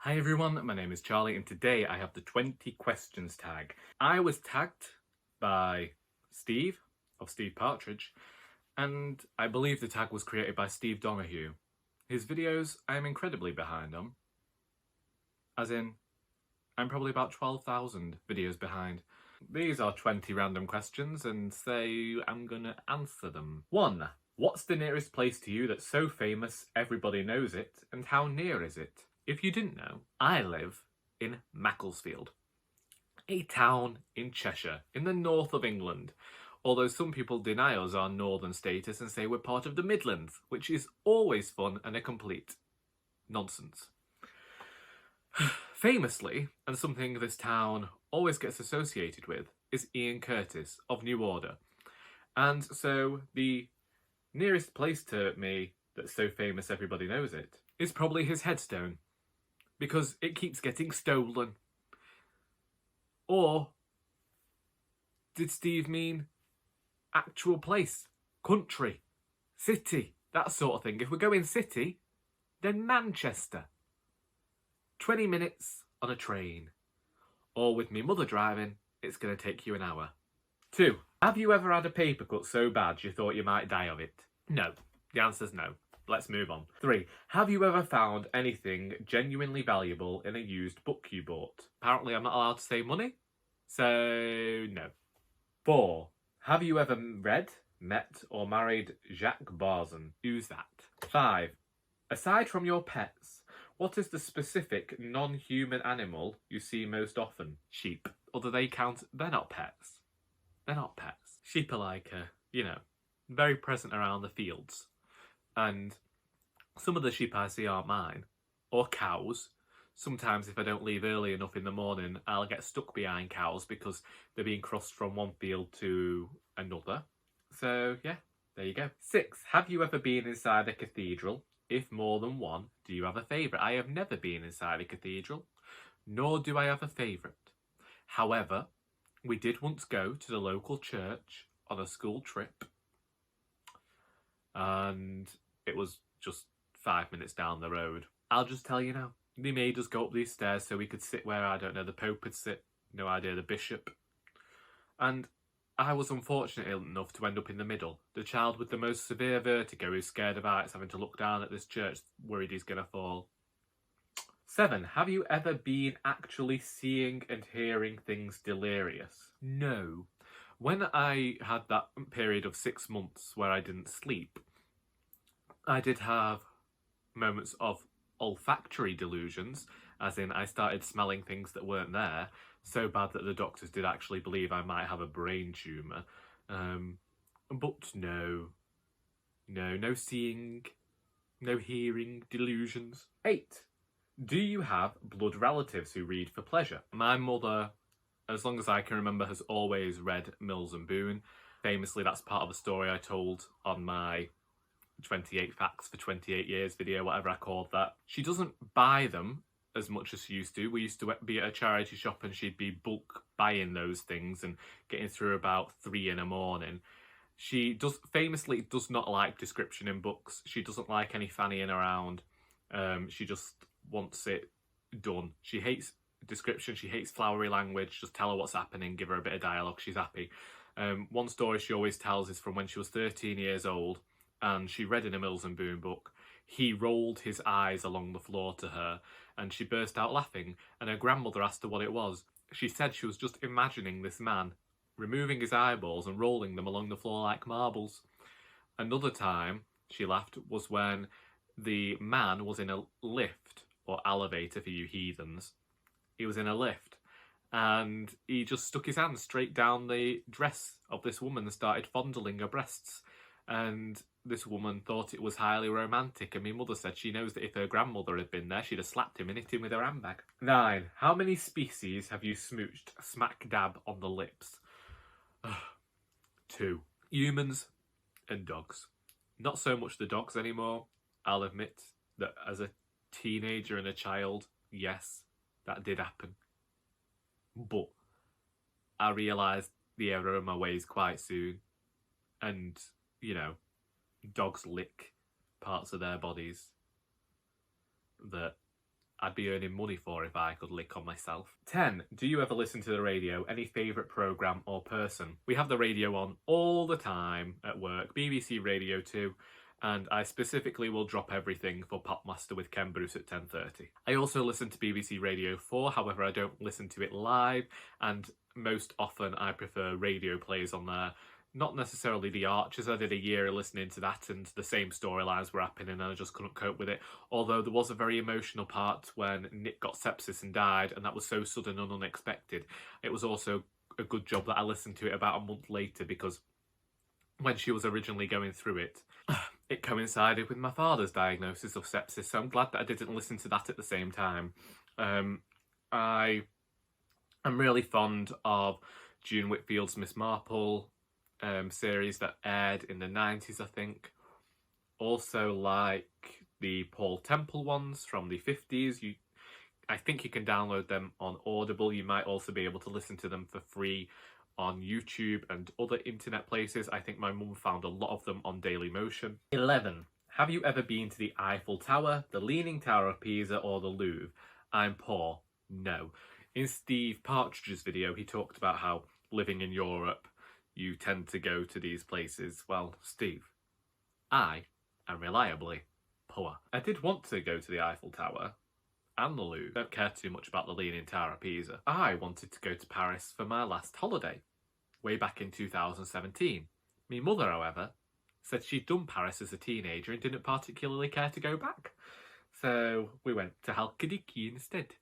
Hi everyone, my name is Charlie and today I have the 20 questions tag. I was tagged by Steve, of Steve Partridge, and I believe the tag was created by Steve Donahue. His videos I am incredibly behind on. As in, I'm probably about 12,000 videos behind. These are 20 random questions and so I'm gonna answer them. 1. What's the nearest place to you that's so famous everybody knows it, and how near is it? If you didn't know, I live in Macclesfield, a town in Cheshire, in the north of England, although some people deny us our northern status and say we're part of the Midlands, which is always fun and a complete nonsense. Famously, and something this town always gets associated with, is Ian Curtis of New Order. And so the nearest place to me that's so famous everybody knows it is probably his headstone, because it keeps getting stolen. Or did Steve mean actual place, country, city, that sort of thing? If we're going city, then Manchester. 20 minutes on a train. Or with me mother driving, it's going to take you an hour. 2. Have you ever had a paper cut so bad you thought you might die of it? No. The answer's no. Let's move on. 3. Have you ever found anything genuinely valuable in a used book you bought? Apparently I'm not allowed to say money, so no. 4. Have you ever read, met or married Jacques Barzun? Who's that? 5. Aside from your pets, what is the specific non-human animal you see most often? Sheep. Or do they count? They're not pets. They're not pets. Sheep are like, very present around the fields. And some of the sheep I see aren't mine. Or cows. Sometimes if I don't leave early enough in the morning, I'll get stuck behind cows because they're being crossed from one field to another. So yeah, there you go. 6. Have you ever been inside a cathedral? If more than one, do you have a favourite? I have never been inside a cathedral, nor do I have a favourite. However, we did once go to the local church on a school trip, and it was just 5 minutes down the road. I'll just tell you now, they made us go up these stairs so we could sit where, I don't know, the Pope would sit, no idea, the Bishop. And I was unfortunate enough to end up in the middle. The child with the most severe vertigo who's scared of heights, having to look down at this church, worried he's going to fall. 7. Have you ever been actually seeing and hearing things delirious? No. When I had that period of 6 months where I didn't sleep, I did have moments of olfactory delusions, as in I started smelling things that weren't there, so bad that the doctors did actually believe I might have a brain tumour. But no seeing, no hearing delusions. 8. Do you have blood relatives who read for pleasure? My mother, as long as I can remember, has always read Mills and Boon. Famously, that's part of a story I told on my 28 Facts for 28 Years video, whatever I called that. She doesn't buy them as much as she used to. We used to be at a charity shop and she'd be bulk buying those things and getting through about 3 in the morning. She famously does not like description in books. She doesn't like any fannying around. She just wants it done. She hates description. She hates flowery language. Just tell her what's happening. Give her a bit of dialogue. She's happy. One story she always tells is from when she was 13 years old and she read in a Mills and Boon book. He rolled his eyes along the floor to her and she burst out laughing, and her grandmother asked her what it was. She said she was just imagining this man removing his eyeballs and rolling them along the floor like marbles. Another time she laughed was when the man was in a lift, or elevator for you heathens. He was in a lift and he just stuck his hand straight down the dress of this woman and started fondling her breasts. And this woman thought it was highly romantic, and my mother said she knows that if her grandmother had been there, she'd have slapped him and hit him with her handbag. 9. How many species have you smooched smack dab on the lips? 2. Humans and dogs. Not so much the dogs anymore. I'll admit that as a teenager and a child, yes, that did happen. But I realised the error of my ways quite soon. And, dogs lick parts of their bodies that I'd be earning money for if I could lick on myself. 10. Do you ever listen to the radio? Any favourite programme or person? We have the radio on all the time at work, BBC Radio 2, and I specifically will drop everything for Popmaster with Ken Bruce at 10:30. I also listen to BBC Radio 4, however I don't listen to it live, and most often I prefer radio plays on there. Not necessarily The Archers. I did a year listening to that and the same storylines were happening and I just couldn't cope with it. Although there was a very emotional part when Nick got sepsis and died, and that was so sudden and unexpected. It was also a good job that I listened to it about a month later, because when she was originally going through it, it coincided with my father's diagnosis of sepsis, so I'm glad that I didn't listen to that at the same time. I am really fond of June Whitfield's Miss Marple series that aired in the 90s, I think. Also like the Paul Temple ones from the 50s. I think you can download them on Audible. You might also be able to listen to them for free on YouTube and other internet places. I think my mum found a lot of them on Dailymotion. 11. Have you ever been to the Eiffel Tower, the Leaning Tower of Pisa, or the Louvre? I'm poor. No. In Steve Partridge's video, he talked about how living in Europe, you tend to go to these places. Well, Steve, I am reliably poor. I did want to go to the Eiffel Tower and the Louvre. Don't care too much about the Leaning Tower of Pisa. I wanted to go to Paris for my last holiday, way back in 2017. My mother, however, said she'd done Paris as a teenager and didn't particularly care to go back. So we went to Halkidiki instead.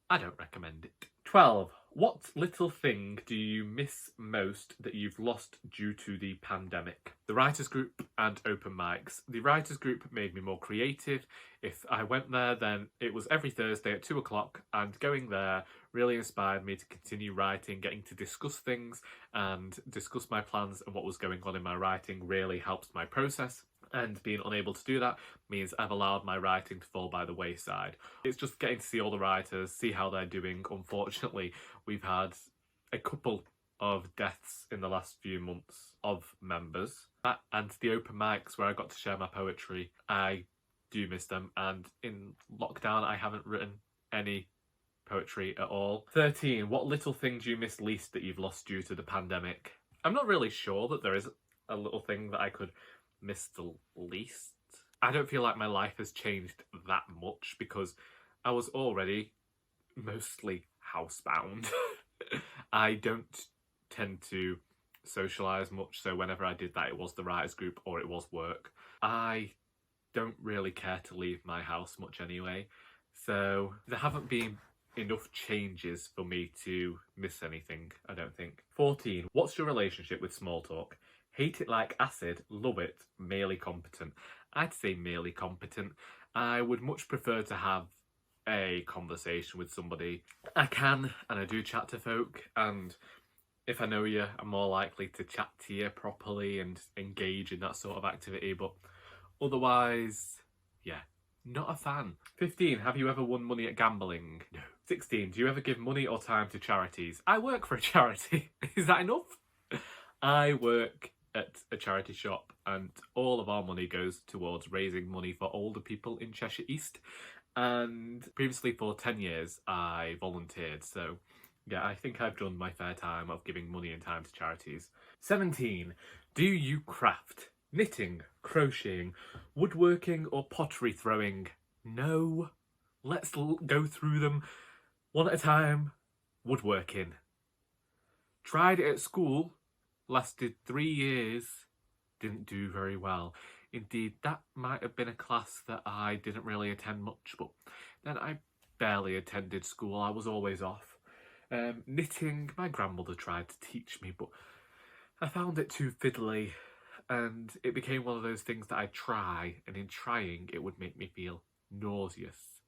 I don't recommend it. 12. What little thing do you miss most that you've lost due to the pandemic? The writers group and open mics. The writers group made me more creative. If I went there, then it was every Thursday at 2 o'clock, and going there really inspired me to continue writing. Getting to discuss things and discuss my plans and what was going on in my writing really helps my process. And being unable to do that means I've allowed my writing to fall by the wayside. It's just getting to see all the writers, see how they're doing. Unfortunately, we've had a couple of deaths in the last few months of members. And the open mics where I got to share my poetry, I do miss them. And in lockdown, I haven't written any poetry at all. 13. What little thing do you miss least that you've lost due to the pandemic? I'm not really sure that there is a little thing that I could miss the least. I don't feel like my life has changed that much because I was already mostly housebound. I don't tend to socialise much, so whenever I did that it was the writers group or it was work. I don't really care to leave my house much anyway, so there haven't been enough changes for me to miss anything, I don't think. 14. What's your relationship with small talk? Hate it like acid, love it, merely competent. I'd say merely competent. I would much prefer to have a conversation with somebody. I can, and I do chat to folk, and if I know you, I'm more likely to chat to you properly and engage in that sort of activity, but otherwise, yeah, not a fan. 15. Have you ever won money at gambling? No. 16. Do you ever give money or time to charities? I work for a charity. Is that enough? I work at a charity shop and all of our money goes towards raising money for older people in Cheshire East, and previously for 10 years I volunteered, so yeah, I think I've done my fair time of giving money and time to charities. 17. Do you craft? Knitting, crocheting, woodworking or pottery throwing? No. Let's go through them one at a time. Woodworking. Tried it at school. Lasted 3 years, didn't do very well. Indeed, that might have been a class that I didn't really attend much, but then I barely attended school, I was always off. Knitting, my grandmother tried to teach me, but I found it too fiddly, and it became one of those things that I'd try, and in trying it would make me feel nauseous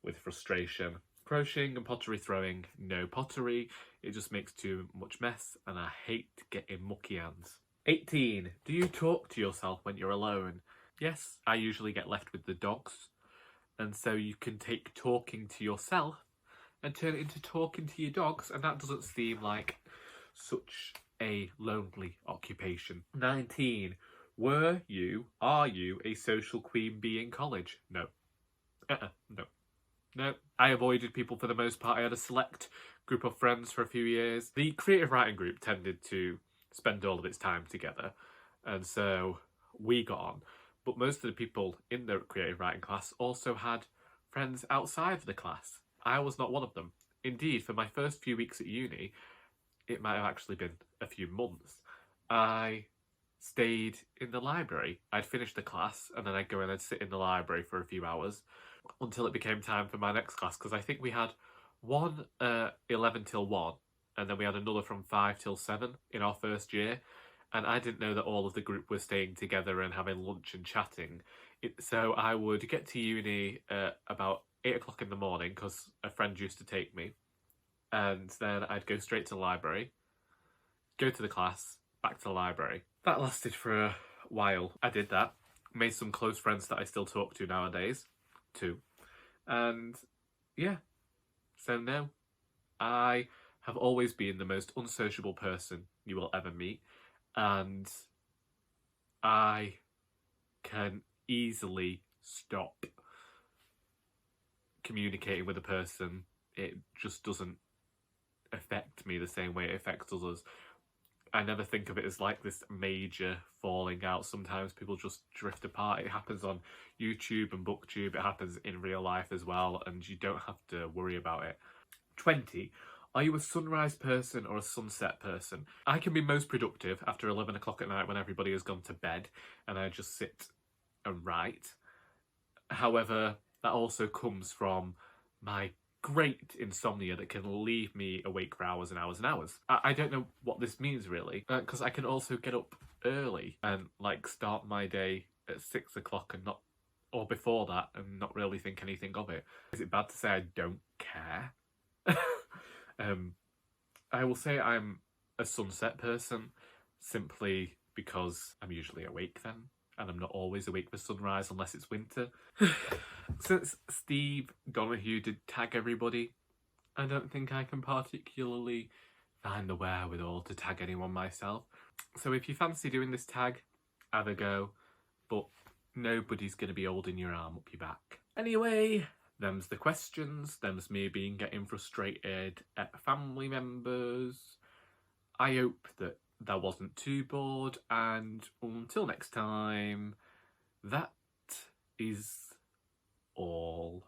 with frustration. Crocheting and pottery throwing, no pottery, it just makes too much mess and I hate getting mucky hands. 18. Do you talk to yourself when you're alone? Yes, I usually get left with the dogs, and so you can take talking to yourself and turn it into talking to your dogs, and that doesn't seem like such a lonely occupation. 19. Are you a social queen bee in college? No. No. No. I avoided people for the most part. I had a select group of friends for a few years. The creative writing group tended to spend all of its time together, and so we got on. But most of the people in the creative writing class also had friends outside of the class. I was not one of them. Indeed, for my first few weeks at uni, it might have actually been a few months, I stayed in the library. I'd finish the class and then I'd go in and sit in the library for a few hours until it became time for my next class, because I think we had one 11 till 1 and then we had another from 5 till 7 in our first year, and I didn't know that all of the group were staying together and having lunch and chatting. So I would get to uni about 8 o'clock in the morning because a friend used to take me, and then I'd go straight to the library, go to the class, back to the library. That lasted for a while. I did that. Made some close friends that I still talk to nowadays, too. And yeah, so no, I have always been the most unsociable person you will ever meet, and I can easily stop communicating with a person. It just doesn't affect me the same way it affects others. I never think of it as like this major falling out. Sometimes people just drift apart. It happens on YouTube and BookTube. It happens in real life as well, and you don't have to worry about it. 20. Are you a sunrise person or a sunset person? I can be most productive after 11 o'clock at night when everybody has gone to bed and I just sit and write. However, that also comes from my great insomnia that can leave me awake for hours and hours and hours. I don't know what this means really, because I can also get up early and like start my day at 6 o'clock and not, or before that, and not really think anything of it. Is it bad to say I don't care? I will say I'm a sunset person simply because I'm usually awake then, and I'm not always awake for sunrise unless it's winter. Since Steve Donahue did tag everybody, I don't think I can particularly find the wherewithal to tag anyone myself. So if you fancy doing this tag, have a go, but nobody's going to be holding your arm up your back. Anyway, them's the questions, them's me getting frustrated at family members. I hope that wasn't too bored, and until next time, that is all.